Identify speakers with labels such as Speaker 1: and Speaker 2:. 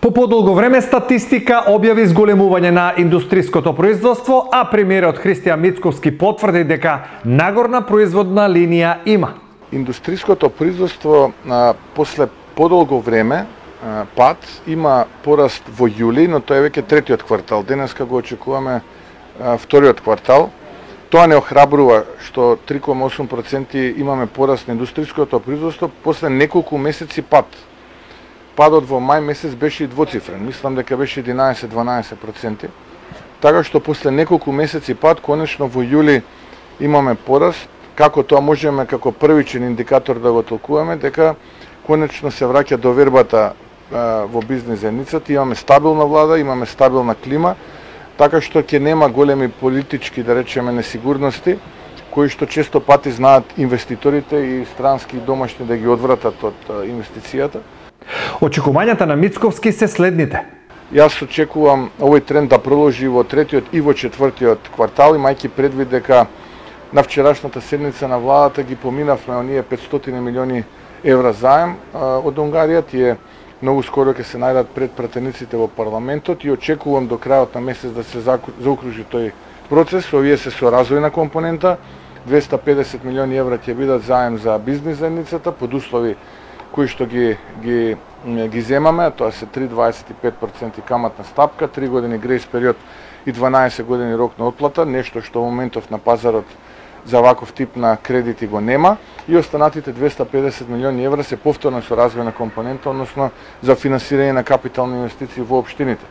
Speaker 1: По подолго време статистика објави зголемување на индустријското производство, а премиерот Христијан Мицковски потврди дека нагорна производна линија има.
Speaker 2: Индустријското производство после подолго време пат има пораст во јули, но тоа е веќе третиот квартал. Денеска го очекуваме вториот квартал. Тоа не охрабрува што 3,8% имаме пораст на индустријското производство после неколку месеци пат. Падот во мај месец беше и двоцифрен, мислам дека беше 11-12%. Така што после неколку месеци пат, конечно во јули имаме пораст. Како тоа можеме како првичен индикатор да го толкуваме, дека конечно се враќа довербата во бизнес заедницата, имаме стабилна влада, имаме стабилна клима, така што ќе нема големи политички, да речеме, несигурности, кои што често пати знаат инвеститорите и странски домашни да ги одвратат од инвестицијата.
Speaker 1: Очекувањата на Мицковски се следните.
Speaker 2: Јас очекувам овој тренд да продолжи во третиот и во четвртиот квартал, имајќи предвид дека на вчерашната седница на владата ги поминавме оние 500 милиони евра заем од Унгарија, тие многу скоро ќе се најдат пред пратениците во парламентот и очекувам до крајот на месец да се заокружи тој процес. Овие се со развојна компонента, 250 милиони евра ќе бидат заем за бизнес заедницата под услови кои што ги земаме, тоа се 3,25% каматна стапка, 3 години грејс период и 12 години рок на отплата, нешто што во моментов на пазарот за ваков тип на кредити го нема, и останатите 250 милиони евра се повторно со развојна компонента, односно за финансирање на капитални инвестиции во општините.